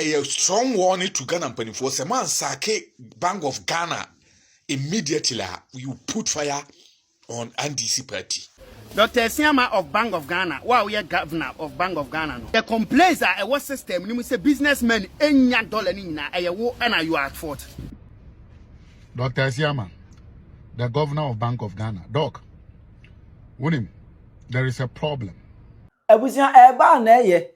a strong warning to Ghana for a man sake Bank of Ghana immediately you put fire on NDC party. Dr. Siama of Bank of Ghana, wow, we are governor of Bank of Ghana. The complaints are a what system, you say businessmen, any dollar in and you are at fault. Dr. Siama, the governor of Bank of Ghana, Doc, William, there is a problem. Abusia eba na ye.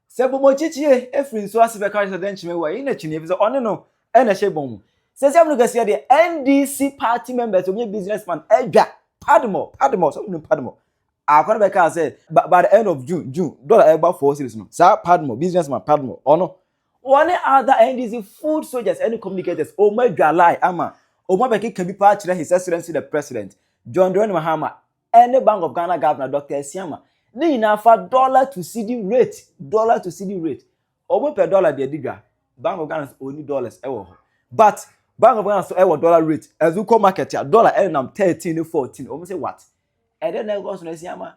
Sebo mo chichie efrin so asibe ka den chime wa ina chine bi so ono no e na shebon. Se se no gase de NDC party members obi businessman edwa padmo so no padmo. Akwa be ka say by the end of June dollar eba 4 series no. Sa padmo businessman padmo ono. One other NDC food soldiers any communicators o ma dwa lie ama o ma be ka bi pa kire his excellency the president John Mahama any Bank of Ghana governor Dr. Siama ni na fa Dollar-Cedi rate omo per dollar de digwa Bank of Ghana only dollars e wo ho but Bank of Ghana so e wo dollar rate as we come market ya dollar e nam 13 14 omo say what e dey na go so na Siama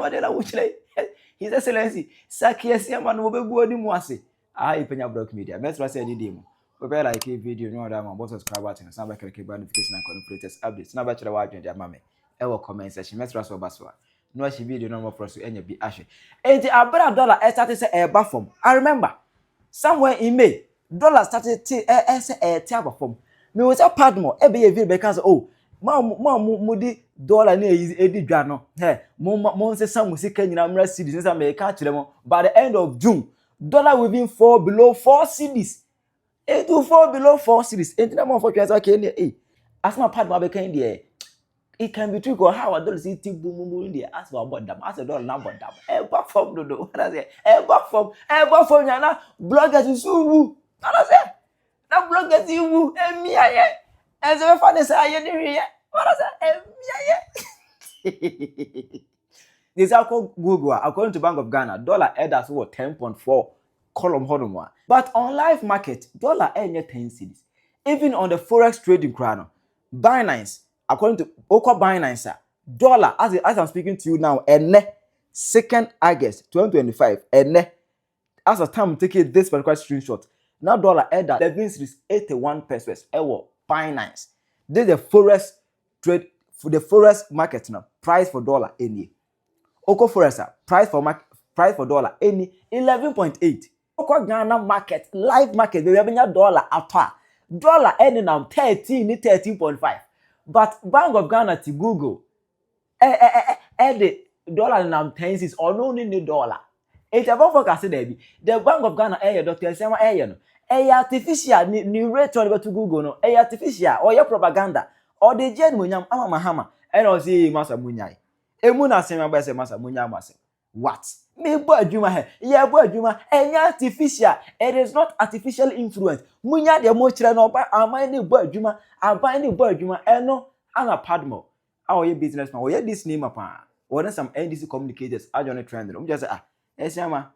de la wuchile his excellency sakia Siama no be gu onimu ase Penyah block media metro say dey mu we be like a video no other man but subscribe button na ba kere notification and latest updates na ba kire wa adwen de amame ewo comment section metro so baswa no ashi video no more for so enya bi ahwe enti abra dollar started say eba form I remember somewhere in May dollar started say aba form me was a padmo e be ye video be can say oh ma di dollar na edi dwa no mo nse sam sika nyina mra cedis nsa me ka kire mo by the end of June dollar will be fall below 4 cedis it will fall below 4 cedis enti na mo for twa say okay as my padmo be kan there. It can be true because how a Dollar-Cedi boom in there as for about them as a dollar number them ever form no what I say ever form yana bloggers is woo what I say na bloggers you woo me aye as we find say aye ni what I say me aye this account Google according to Bank of Ghana dollar headers what 10.4 column hodom but on live market dollar enye 10 cedis even on the Forex trading crown Binance according to Binance, dollar as I'm speaking to you now, 2nd August 2025, as a time taking this particular screenshot, now dollar at 11 series 81 pesos. Binance. This is the Forex trade for the Forex market now. Price for dollar any. Forex price for dollar any 11.8. Ghana market live market we have dollar at dollar any now 13.5. But Bank of Ghana to Google, the dollar now 10 cents or no need dollar. It's about focus there. The Bank of Ghana, Dr. Siama, artificial new rate on to Google, no, artificial or your propaganda or the genuine Mahama, and I'll see Masa Munyai. Emuna Sema by Masa Munyamase. What? Me boy Juma, boy Juma, artificial. It is not artificial influence. Munya de mochra no ba amani boy Juma, abani boy Juma, no ana padmo. Our businessman, or this name upon. Or some NDC communicators are on a trend. Just Esiama.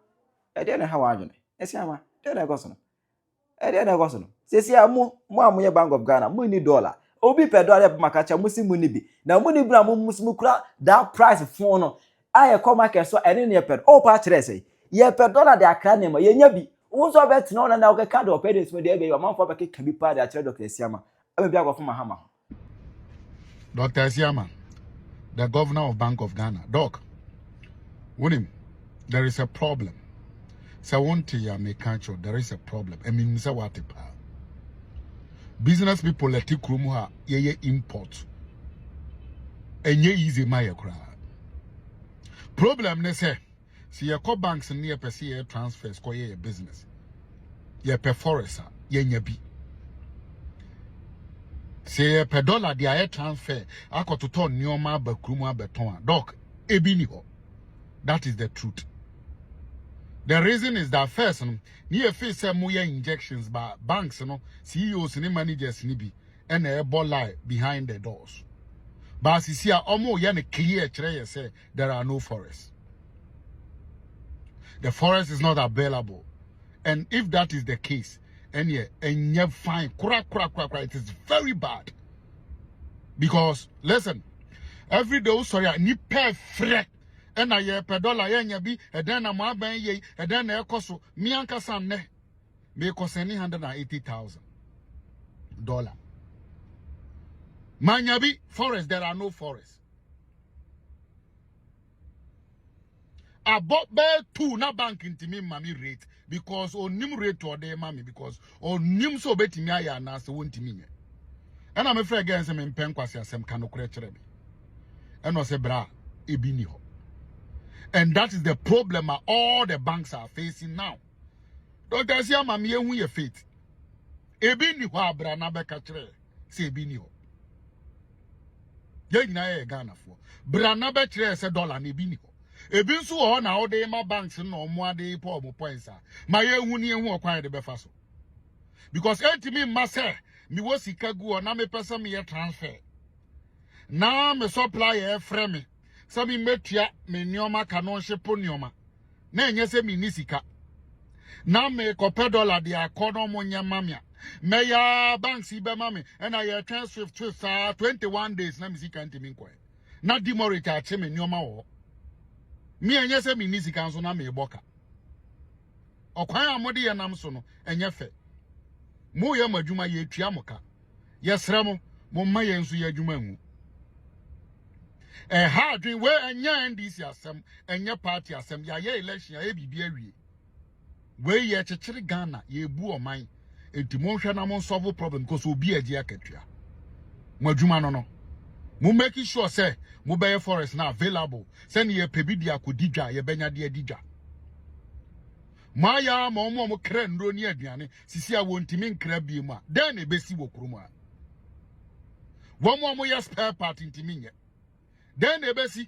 I don't know how I don't. Esiama. Then I got some. Say mo Bank of Ghana, money dollar. Obi per dollar makacha musi munibi. Now money bra musmukra that price for no. I come market so any near per all part say ye per dollar de akra name ye nya bi unso bet no na o ka do pedis me de be your man for be can be part the Dr. Siama e be go for Mahama. Dr. Siama, the governor of Bank of Ghana, Doc, William, there is a problem. So one year make sure there is a problem. I mean, say what business people let you krumu ye import. And ye easy my cry. Problem ne say see your co banks near per se transfers ko ye business ye per Forex ye nyabi say per dollar the air transfer akoto ton nyoma bakrumu abeton doc ebi ni ho. That is the truth. The reason is that first near face some more injections by banks CEOs and managers ni bi and a lie behind the doors. But see almost clear say there are no forests. The forest is not available. And if that is the case, and you find it is very bad. Because listen, every day sorry, ni per frek ena ye per dollar ye nya bi eden na mo aban ye eden na ekoso mi anka sam ne me ko $180,000 manyabi Forex, there are no Forex. About be two na bank intimi mami rate because onim rate or de mami because onim so betimi aya na se wontimi nye. And I'm afraid again say me pen kwase asem kan okure kire me. And no say bra ebi ni ho. And that is the problem all the banks are facing now. Dr. Sia mami ehu ye faith. Ebi ni ho abra na be ka kire say ebi ni ho. Ye nyina ye Ghana for. Bra na be kire say dollar na ebi ni ho. Ebi nso ho na o de ma banks no mo ade po mo points a. Ma ye ehu ni ehu okwan de be fa so. Because entimi ma say mi wo sika gu o na me pesa me ye transfer. Na me supply e frɛ me. So mi metua me nioma kanon shepo nioma. Na enye se mi ni sika. Na me kope dollar de akono mo nya mamia. Me ya banks ibe mame and I transfer 21 days na mi sika ntimi nkɔ. Na di mo rate ache me nioma wo. Mi enye se mi ni sika nso na me boka. Okwan amode ye nam so no enye fe. Mo ye madwuma ye tua moka. Ye sra mo ma ye nso ye adwuma ngu. Hard we enya NDC asem enya party asem ya ye election ya bibia wie. We ye chechiri Ghana ye bu oman enti mo hwe na mo solve problem because obi agi akatua. Mo adwuma no. Mo make sure say mo be Forex na available. Send ye pebidi akodidwa ye benya de adidwa. Maya mo kra ndro ni aduane sisi a wontimi nkra bi mu a den na besi wo kurum a. Wo ye spare part ntimi nye. Den na besi.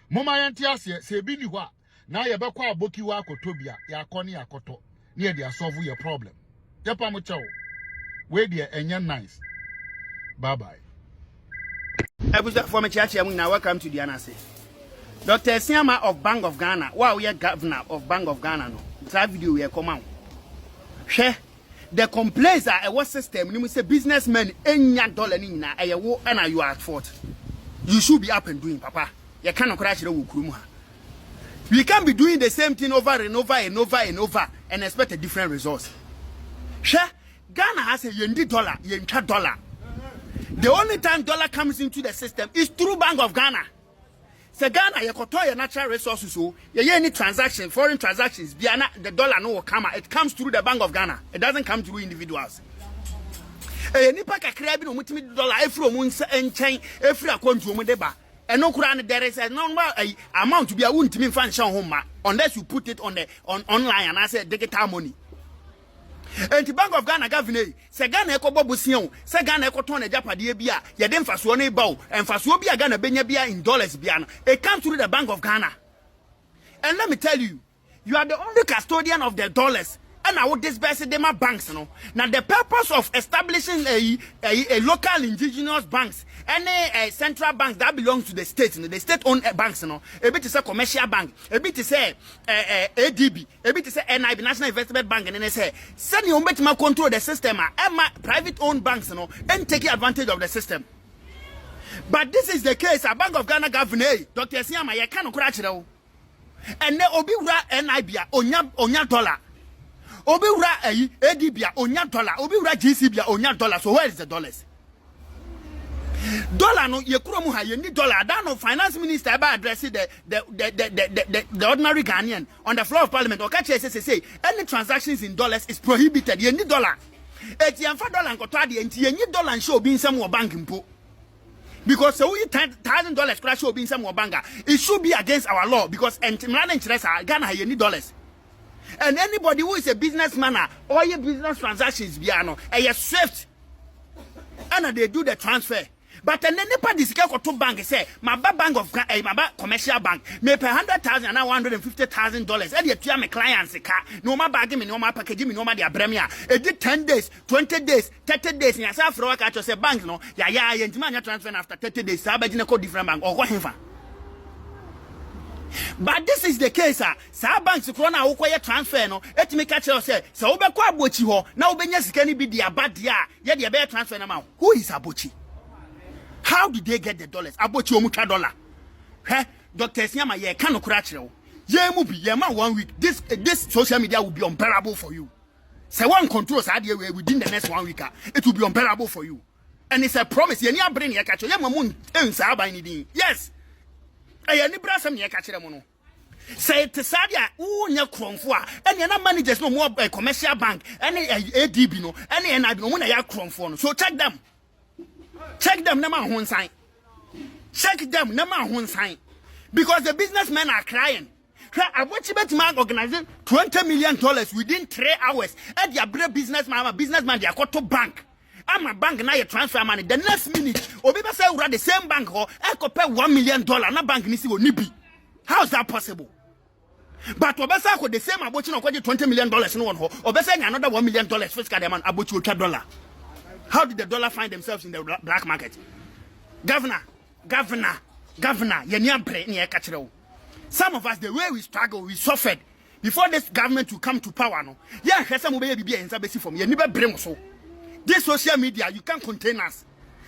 Mo ma yenti ase se bi ni ho a na ye bekwa aboki wa akotobia ya akoni akoto na ye dey solve your problem. Yepa mo chewo. We dey enye nice. Bye bye. Ebusa for me chachi amu na welcome to the Anase. Dr. Siama of Bank of Ghana. Wow, we are governor of Bank of Ghana no. That video we come out. Share the complaints are a what system you say businessmen enya dollar ni na eyewo and you are at fault. You should be up and doing papa. You cannot crash the wukurum ha. We can't be doing the same thing over and over and over and over and expect a different results. Share Ghana has a yendi dollar, yencha dollar. The only time dollar comes into the system is through Bank of Ghana. Se Ghana ye koto your natural resources so ye any transaction, foreign transactions, the dollar no will come. It comes through the Bank of Ghana. It doesn't come through individuals. Nipa kakra bi no mutimi dollar efro mu nchen efri akontu mu deba. Eno kura ne there is a normal amount to be a wuntimi fan shan homa unless you put it on online and I say digital money. And the Bank of Ghana governor, se Ghana ekobo busian, se Ghana ekoton e japade bia, ye dem fasuo ne bawo, en fasuo bia Ghana benya bia in dollars bia no. It comes through the Bank of Ghana. And let me tell you, you are the only custodian of the dollars. And I would disburse them banks, no. Now the purpose of establishing a local indigenous banks, any central bank that belongs to the state, the state-owned banks, no. A bit is a commercial bank, a bit is a ADB, a bit is a NIB, National Investment Bank, and then say, send you to control the system, and private-owned banks, no, and take advantage of the system. But this is the case. A Bank of Ghana governor, Dr. Siama, you cannot crash it out. And then obi ura NIB, onya dollar. Obi ura ADB onya dollar, obi ura GCB onya dollar. So where is the dollars? Dollar no ye kuro mu ha ye ni dollar. That no finance minister about addressing the ordinary Ghanaian on the floor of parliament. Or catch say any transactions in dollars is prohibited. Ye ni dollar. Eti anfa dollar nkoto ade enti ye ni dollar show bi nsam wo bank mpo. Because so we $1,000 crash show bi nsam wo bank. It should be against our law because entimrana interest Ghana ye ni dollars. And anybody who is a businessman or your business transactions biano, a swift, and they do the transfer. But then anybody is going to bank say, my bank of my commercial bank may pay $100,000 and $150,000. And yet you are my clients, no more bagging, no more packaging, no more their premier. It did 10 days, 20 days, 30 days. And yourself for work at your bank, no, yeah, and man, transfer after 30 days. So I different bank or whatever. But this is the case, sir. Sa banks krona ukoye transfer no. Eti me catch you say, so obekwa abochi ho. Na obenya sikani bi dia bad dia. Ye dia be transfer na ma. Who is abochi? How did they get the dollars? Abochi omutwa dollar. Dr. Siama, ye cannot crash you. Ye mubi, ye ma 1 week. This social media will be unbearable for you. Say one controls idea within the next 1 week. It will be unbearable for you. And it's a promise. Ye near brain ye catch you. Ye mamun ensa by anything. Yes. Aye, ni brasam ye catch them mono. Say to Sadia, nya kromfo and your managers no more commercial bank, any ADB no, any NIB no when they are kromfo. So check them. Check them, no man one sign. Check them, no man one sign. Because the businessmen are crying. I watch about man organizing $20 million within 3 hours. And your businessman, they are called to bank. I'm a bank now, you transfer money. The next minute, Obiba say we're the same bank, or I could pay $1 million. Na bank nisi wo nibi. How is that possible? But Obasa could the same about $20 million in one hole. Obasa another $1 million fiscal demand about you $1. How did the dollar find themselves in the black market? Governor, some of us, the way we struggle, we suffered before this government to come to power. No, yeah, from this social media, you can't contain us.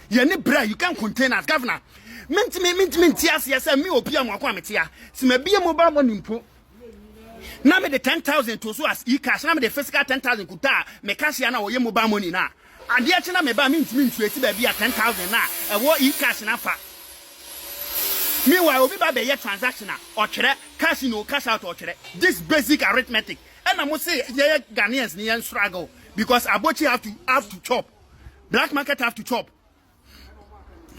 You can't contain us, Governor. Mint, yes, me opium or quamitia. So maybe a mobile money. Now me the 10,000 to so as e-cash. Now me the fiscal 10,000 kuta. Me cash yana or ye mobile money na. And the achina me ba means to be a 10,000 na. A war e-cash na fa. Meanwhile, we buy a transaction or cash in or cash out or this basic arithmetic. And I must say, yeah, Ghanaians need struggle because Abochi have to chop. Black market have to chop.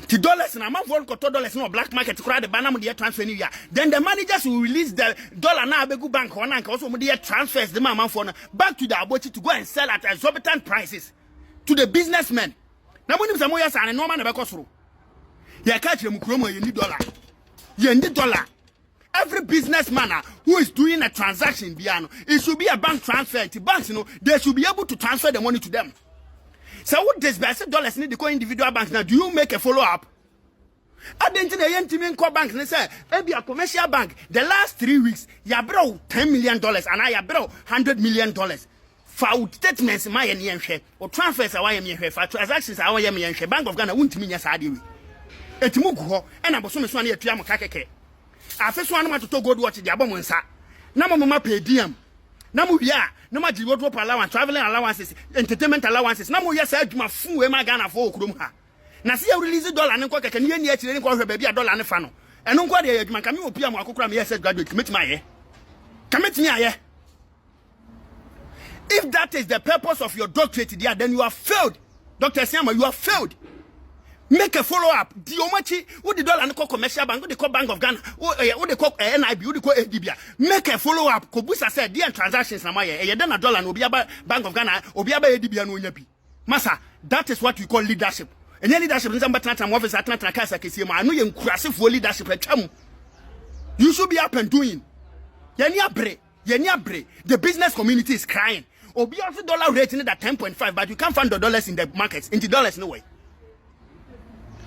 The dollars and amount for $2 no black market to cry the banana with transfer new year. Then the managers will release the dollar now begu bank one and also with transfers the amount for back to the Abochi to go and sell at exorbitant prices to the businessmen. Now when some years and no man about through. You catch them you need dollar. You need dollar. Every businessman who is doing a transaction, it should be a bank transfer. The banks, they should be able to transfer the money to them. So what disburse dollars need to go individual banks now? Do you make a follow-up? I didn't know banks. They say maybe a commercial bank. The last 3 weeks, you brought $10 million and I brought $100 million. For statements, my share or transfers, I am here for transactions. I am here. Bank of Ghana won't mean yes, I do. It's Mugo and I'm assuming one here to Yamakake. I first want to go watch the Abomonsa. Namama pay diem. Namu ya, no matter what allowance, traveling allowances, entertainment allowances. Namu ya said my fool, my Ghana for Krumha. Now see, I release $1 and can you yet baby $1 and fano. And no what you can come up here, my cram, yes, graduate, commit my year. Commit me, yeah. If that is the purpose of your doctorate, dear, then you have failed. Dr. Siama, you have failed. Make a follow-up. The Omachi, what the dollar and call commercial bank, what they call Bank of Ghana, what they call NIB, what they call ADB. Make a follow-up. Kobusa said, dear transactions, you done $1 and Obiaba Bank of Ghana, Obiaba ADB and Unyapi. Massa, that is what we call leadership. And any leadership in some office at Atlanta Casa Kisima, I know you're inclusive for leadership at Chamu. You should be up and doing. Yenyabre. The business community is crying. Obia's dollar rating at 10.5, but you can't find the dollars in the markets, in the dollars no way.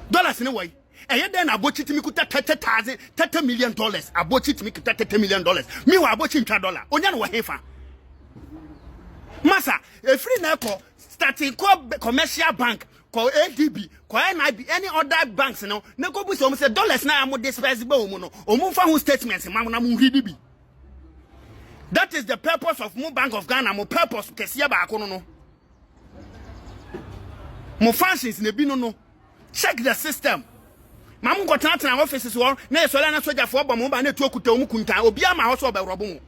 Dollars in a way. And then I bought it to me $30 million. I bought it to me $30 million. Meanwhile, I bought it $1. Onyan wa hefa. Massa, a free neko starting commercial bank, call ADB, call NIB, any other banks, no go boost almost $1 now. I'm disposable. Omufa who statements, Mamma Muridibi. That is the purpose of Mo Bank of Ghana. Mo purpose Kesiaba Akono. Mo functions in the bino. Check the system. Mamu got out in our offices or ne solana soja for Bamumba ne Tokuta Mukunta, Obiama house of Robo.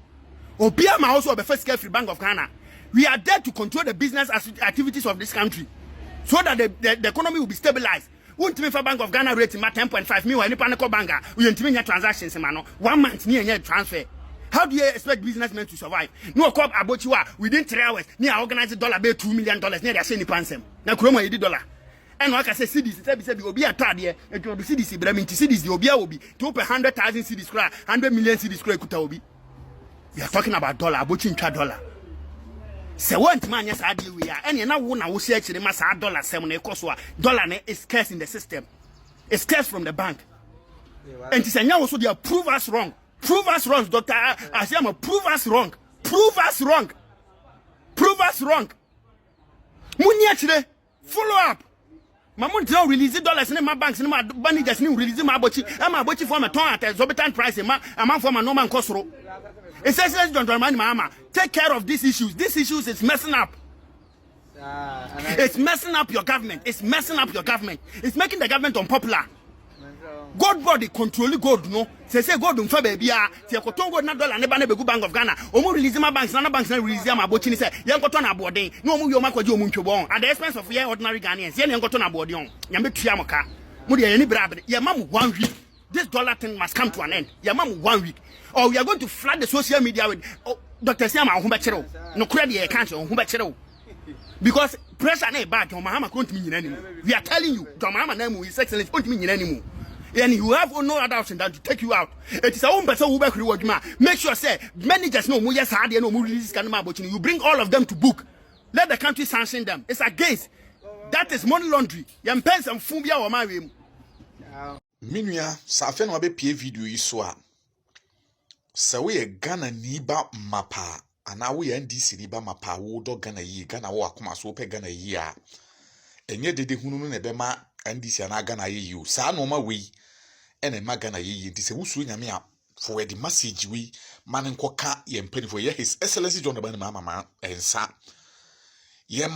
Obiama house of the first carefree Bank of Ghana. We are there to control the business activities of this country so that the economy will be stabilized. Won't me for Bank of Ghana rating 10.5 million any panico banker. We intimate transactions in 1 month near transfer. How do you expect businessmen to survive? No cop about you within 3 hours near organize $2 million near the same pansem. Now Chroma $80. And like I say, CDs, said will be a tad here, and to the CDs, but I mean, CDs, the Obia will be to open 100,000 CDs, 100 million CDs, could. We are talking about dollar, about $1. So, one man, yes, I deal we are, and you know, one I will say, the mass $1, 7 cost dollar is scarce in the system, it's scarce from the bank. And it's now also they prove us wrong, Dr. Asiama, prove us wrong, Muniachile, follow up. Mamun don't release dollars in my banks in my money just new release my bochi. I'm a bochi for my ton at exorbitant price. A man for my normal cost. It says, John Mahama, take care of these issues. These issues is messing up. It's messing up your government. It's messing up your government. It's making the government unpopular. God body controlling God, no. Say God don't baby. Say Kotongo na dollar never never go Bank of Ghana. Omo release my banks, na banks na release my bochi. Say yan koton aboarding. No mu yo makwaji omu ntwebon. At the expense of your ordinary Ghanaians. Yan koton aboarding. Yambe tuamoka. Mu de yani brabe. Ya mamu 1 week. This dollar thing must come to an end. Ya mamu 1 week. Or we are going to flood the social media with Dr. Siama ohumba chero. No credit ye can't ohumba chero. Because pressure na bad. John Mahama can't mean anymore. We are telling you, John Mahama name is excellent. Can't mean anymore. And you have no other option than to take you out. It is a own person who back reward man. Make sure say managers know yes hard no release you bring all of them to book. Let the country sanction them. It's against. That is money laundry. Yam pens and fumbia or marry. Minua safen wa be pie video yi so a. Se we Ghana niba mapa ana we NDC niba mapa wo do Ghana yi Ghana wo akoma so pe Ghana yi a. Enye dede hunu no ne be ma NDC ana Ghana yi o. Sa no ma we ene ma Ghana yi nti se wusu nyame a for the message we man nkoka ye mpani for ye His Excellency John Mahama ensa. Ye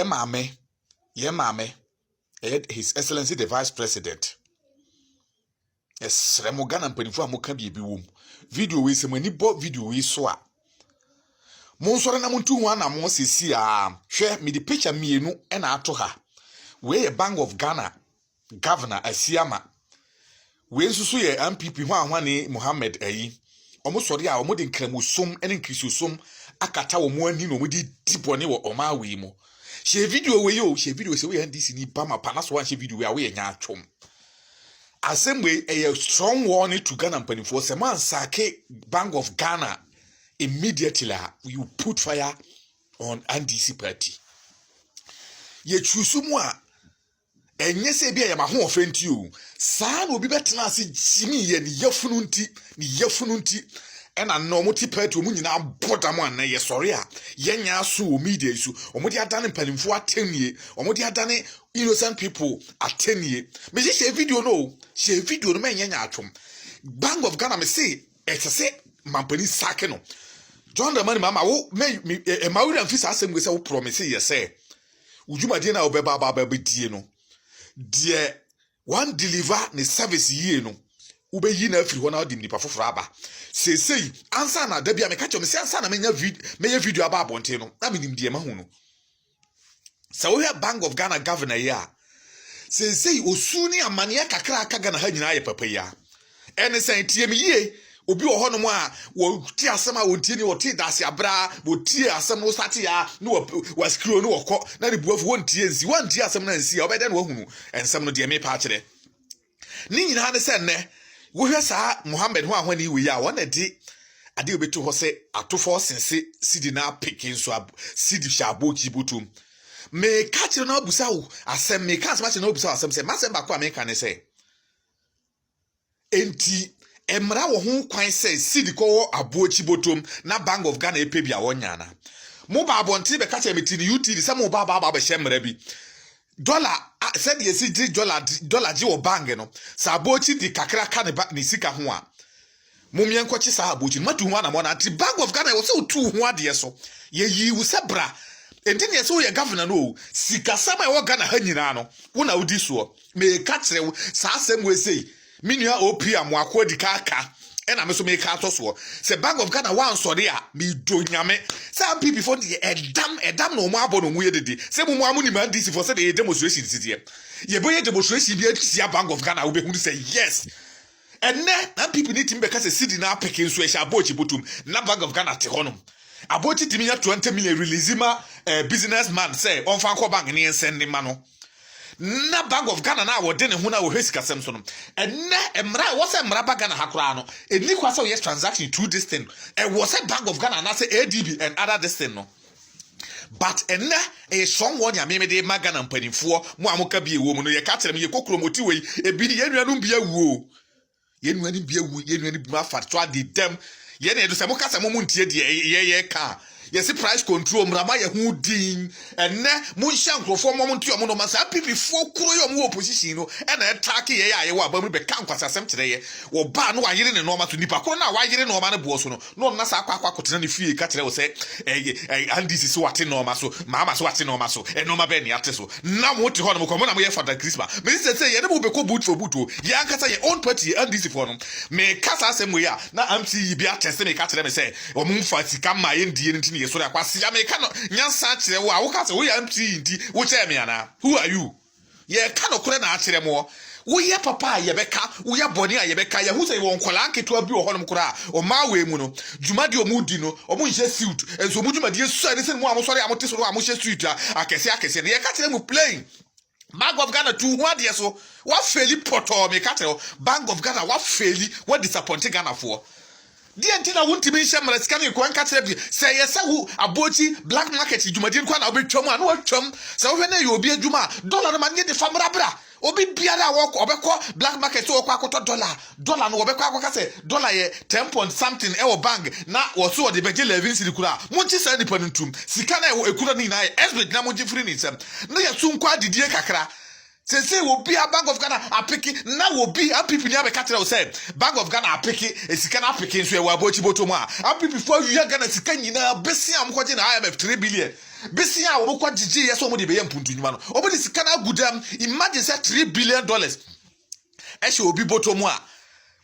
maame His Excellency the Vice President. Yes, remo Ghana mpanifo amoka biebi wom. Video we se mani bo video we so a. Mo nsore na muntu hu ana mo sesi a. Hwe me di picture mienu e na ato ha. We a Bank of Ghana Governor Asiama. We nsusu ye MPP ho ahwane Mohammed ayi. Omo sori a omo de nkramusom ene nkrisosom akata wo mo ani no mo di tipone wo oma we mo. She video we yo, she video se we NDC ni ba mapa na so wan she video we a we nya atwom. Assembly a strong warning to Ghana for se man sake Bank of Ghana immediately you put fire on NDC party. Ye chusu mu a enye se bia ye ma ho ofenti o saa na obi betena ase jimi ye ni yefunu nti ena no mo ti party o mu nyina boda mo an ye sori a ye nya so o media su o mo di adane mpanimfo atenie o mo di adane innocent people atenie me share video no me nya atwom Bank of Ghana me say ekse mampani sake no John Mahama wo me mawura mfisa asem go say wo promise ye say ujumade na obeba baba die no de one deliver ne service yie no ubeyi na afiri ho na odi nipa foforo aba sei ansa na da bia me ka cho me se ansa na menya video aba abonte no na me nim de ma hu no so we have Bank of Ghana governor ya sei osuni amane ya kakra aka Ghana ha nyina ye papa ya ene san tie me yie obi wo hono mo a wo ti asem a wo tie ni wo ti dase abra wo tie asem no start ya no wa screw no wo na de buafu won tie asem na nsi obede no hunu ensem no de me pa kire ni nyina ne sen ne wo hwe sa Mohammed ho ahwani wi ya wona di ade obetu ho se atofo sense sidi na pikin so sidi shabo kibutum me ka kire na obusa wo asem me ka asem na obusa asem se masem ba kwa me ka ne se enti emra wo hu kwan se sidi ko abochi botom na Bank of Ghana epebia wonyana mo ba abonti be ka che metini UTD se mo ba be shemra bi dollar said ye si dollar ji wo bank no sa abochi di kakra ka ne sika ho a mo mien ko chi sa abochi matu hu na mo na ti Bank of Ghana wo se otu hu ade so ye yi wo se bra enti ne se wo ye governor no sika sama wo Ghana ha nyina no wo na odi so me ka kire wo sa asem we sei minua OP amwako di kaka ena me so me ka to so se Bank of Ghana wan sori a me do nyame some people for the edam no mo abo no mu yedede se mu amu ni man DC for say the demonstration titie ye boye demonstration bi tia Bank of Ghana wo be hu say yes and na people need to be ka say city na pekin so e sha abochi botum na Bank of Ghana te hono abochi timi ya 20 million release ma businessman say on fan ko bank ni ensend ma no na Bank of Ghana na wo de ne ho na wo hwesi kasem so no enne emra wo se emra ba Ghana hakura no eni kwa so yes transaction through this thing wo se Bank of Ghana na say ADB and other this thing no but enne e strong one ya me de magana mpanifo mo amoka bi ewo mu no ye ka kire me ye kokromoti we ebi ni yenuanum bia wuo yenuanum bia wu yenuanum bi ma fa to ade dem ye na edo se mo kasa mo ntie de ye ka Yes, price control, Mramaya who ding, and ne Munshank for moment to your monomas, people for Kuro opposition, and attack ye, but we become Quasam today, or ban why you didn't know to Nipacona, why you didn't know man Bosono, no Nasa Quacotani Fee, Catero say, and this is what in Normaso, Mamma's watching Normaso, and Noma Benny Arteso. Now what to Honor Common for the Christmas. Minister say, you never become boot for Butu, Yankasa your own party, and this for them. May Casa same way, now I'm see be a test me catch them say, or Moonfight come my Indian so that was American, Yan Sanchez, we empty, which Amiana. Who are you? Ye cannot call an more. We are papa, Yebeka, we are Bonia, Yebeka, who say one Kolanke to a blue Honamkura, or Mawe Muno, Jumadio Mudino, or Munche suit, and so Mujuma dear son, one sorry, I'm Amusha Street, I can say, they catch them playing. Bank of Ghana 2 1 year so what fairly poto me cattle Bank of Ghana what fairly what disappointing Ghana for. The antenna won't be shammer scanning one cattle say yes who abochi black market Jumadin Kwana be chum and what chum so when you be a Juma dollar man get the famra bra obi biara walk obeko black market so okwa dollar no obeko say dollar ye 10 point something e bank na so the beje 11 cedi kura munchi say ni panuntum sika na e kura ni na expert na munchi free ni sem na ya sun kwa didie kakra say will be a Bank of Ghana a picky now will be a people near the cattle say Bank of Ghana a picky a scan picking so we bochi botoma a people before you Ghana sikan yina besi am kwati na IMF 3 billion besi a wo kwa gigi yes omo de be yampuntu nyuma no obo de sika na gudam imagine say $3 billion e she obi botoma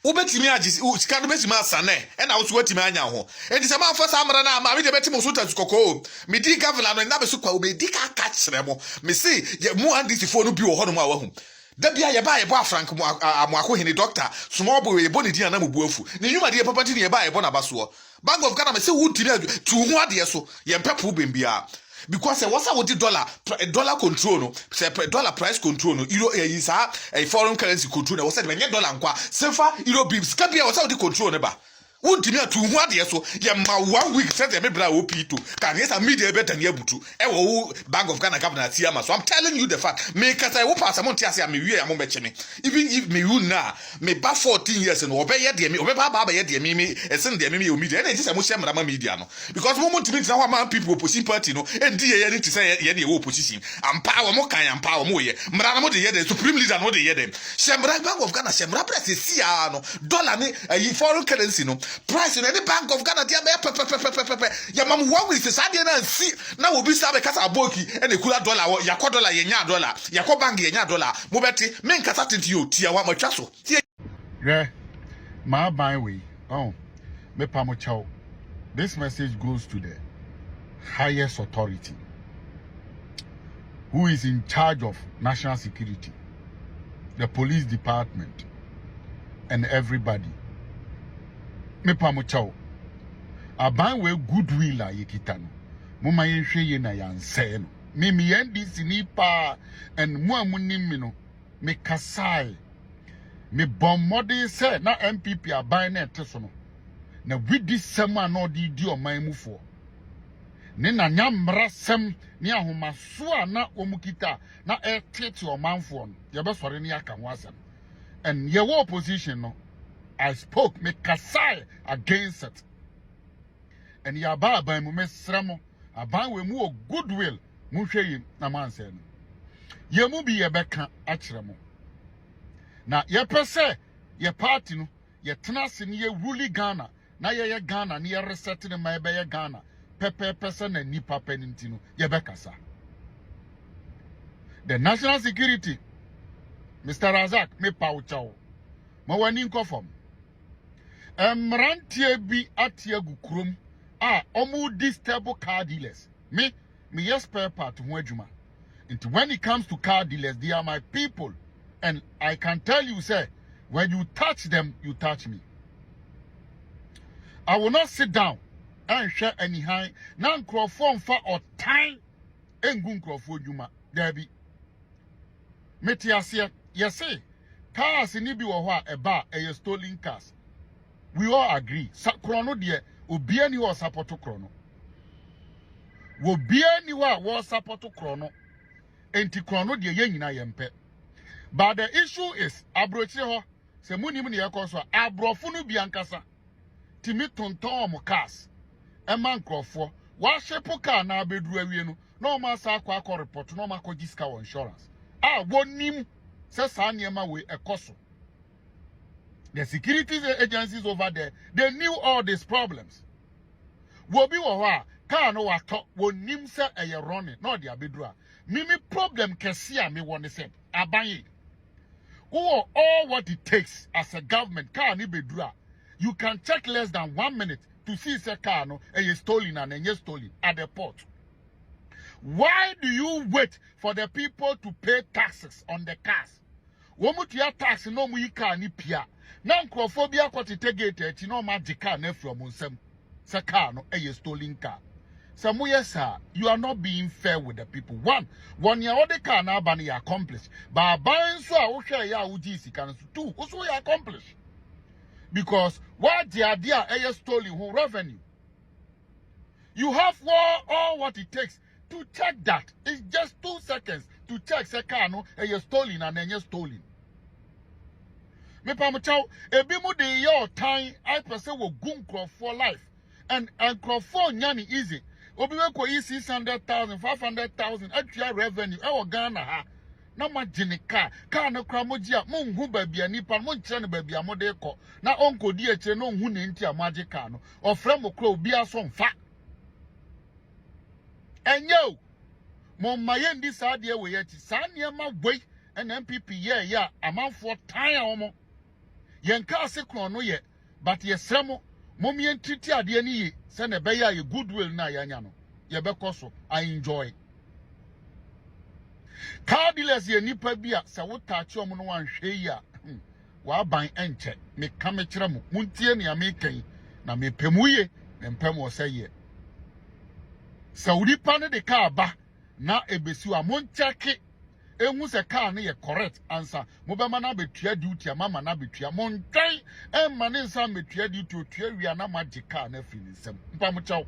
ubetimi agisi sika no betimi asane e na wo so watimi anya ho e di se ma fa samra na ma me de betimi so tatukoko me di governor no na be so kwa obedi ka kire mo me see mu NDC fo no bi wo ho no ma wa hu da bia ye ba ye bo afrank mo amako hini doctor small boy ye bo ne dia na mo buafu ne nyuma de papa ti ne ye ba ye bo na baso Bank of Ghana me say wo timi tu hu ade so ye mpepo bembia because what's our dollar control no say dollar price control no euro is a foreign currency control no what's that when dollar nkwa sefa euro bips ka bia what's our control no ba wontimi atu hu ade so ye ma 1 week set me bra op2 can yes media better than yabutu e wo Bank of Ghana governor tiama so I'm telling you the fact me kata wo pass am ntia say me wie am beche me even if me you na me ba 14 years no obeye de me obeba ba ye de me esen de me media na just am share mrama media no because mo ntimi tina ho man people opposition party no endi ye ni say ye na opposition empower mo kan empower mo ye mra mo de ye the supreme leader no de ye dem shemra Bank of Ghana shemra press sia no dollar ni foreign currency no price in any Bank of Ghana dia ya mam 1 week say dey na see na obi sabe kasa aboki e na kula dollar yakọ dollar ye nya dollar yakọ bank ye nya dollar mo beti men kasa tinti yo tia wa matwa so yeah my by way me pa mo chow. This message goes to the highest authority who is in charge of national security, the police department, and everybody. Me pa mo chow. Aban we goodwill a yekita no. Mama yenhwe ye na yanse no. Me NDC ni pa and mo amunim me no. Me kasai. Me bombodi say na MPP aban na eteso no. Na widi sema no di oman mu fo. Ne na nyamra sem ni ahomaso a na omukita na etete oman fo no. Ye be sore ni aka ho asem. And ye wo opposition no. I spoke me kasai against it. And ya ba ban mu mesramo aban we mu goodwill mu hwe na man say no. Ye mu bi ye beka akire mo. Na ye pese ye party no ye tenase ne ye rule Ghana na ye Ghana ne ye reset ne ma be ye Ghana pepe pese na nipa peninti no ye bekasa. The national security Mr. Razak me pauchao. Ma wani nkofom. Mrantie bi atia gukrum omu disturb car dealers. Me yes spare part ho adwuma. And when it comes to car dealers, they are my people. And I can tell you, sir, when you touch them, you touch me. I will not sit down and share any high. Nan crofon fa or time engun crofo juma. There be. Metiasia, yes, say, cars in Ibi wa a stolen cars. We all agree. Chrono dear, Obiani was support to chrono. Obiani was support to chrono. Enti chrono dear yenina yempe. But the issue is, Abrocheho, Semuni Yakoso, Abrofunu Biancasa, Timi Tonton Mocas, a man crofo, washepo car na bedru awie no no ma sa akwa report no ma kogiska insurance wonim se sa niema we ekoso. The security agencies over there, they knew all these problems. Wobi wo ha car no wato wonim se eye running no dia bedru a mimi problem kese a me won se abanye all what it takes as a government car ni bedru a you can check less than 1 minute to see se car no is stolen and enye stolen at the port. Why do you wait for the people to pay taxes on the cars? Womutia tax no mu car ni pia. Na nkrophobia kwotete gate echi no magic car na from nsem. Se car no stolen car. Some yes sir, you are not being fair with the people. One year the car na ban you accomplish. But buying so a wo hwe ya uji sika no two, also you accomplish. Because what the idea stolen who revenue. You have all what it takes to check that. It's just 2 seconds to check se car no stolen and then stolen. Me pamuchao ebi mu de your time I person will gun crop for life and crop for nyani easy. Obi we ko 600,000 500,000 extra revenue e wo Ghana ha. Na ma gene car no kra moji a mo nhu baabi anipa mo nkyere ne baabi amode kɔ na onkodi eche no nhu ne nti amaje car no ofre mo kra obi aso mfa enyo mo maye ndi saa de we yati saa niema boy en MPP ye ya amanfo tan a omo yen ka se kron no ye but ye sremo mo mi entiti ade ani ye se na be ya ye goodwill na ya nya no ye be koso I enjoy car dealers ye nipa bia se wo tachi omo no wan hwe yi a wa ban enche me ka me kire mo muntie ne amekan na me pemuye me mpem wo se ye Saudi pane de car ba na ebesi wa mon check ehun se car ne ye correct answer mo be ma na betua duty mama na betua mon twan ma ne nsa betua duty otua wi na magic car na fi nsem mpa mo chaw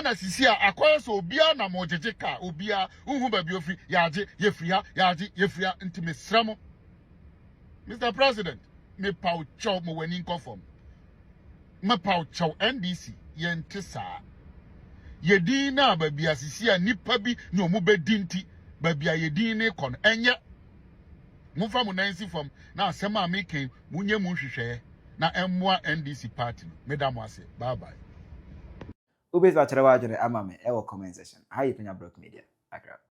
na sisi a akoye so obia na mo jeje car obia unhu ba bi ofi yaje ye free ha yaje ye free ha ntime sramo Mr. President me pau chaw mo wani conform me pau chaw NDC ye ntisa yedin na babia asisi a nipa bi no mu bedinti babia yedin ne kon enye mumfa mu nansi fam na asema ameken munye mu hwehwe na emmoa NDC party medam ase bye bye Ubez ba chere waje ama me e wo comment section. Hi Penyah Media. Akra.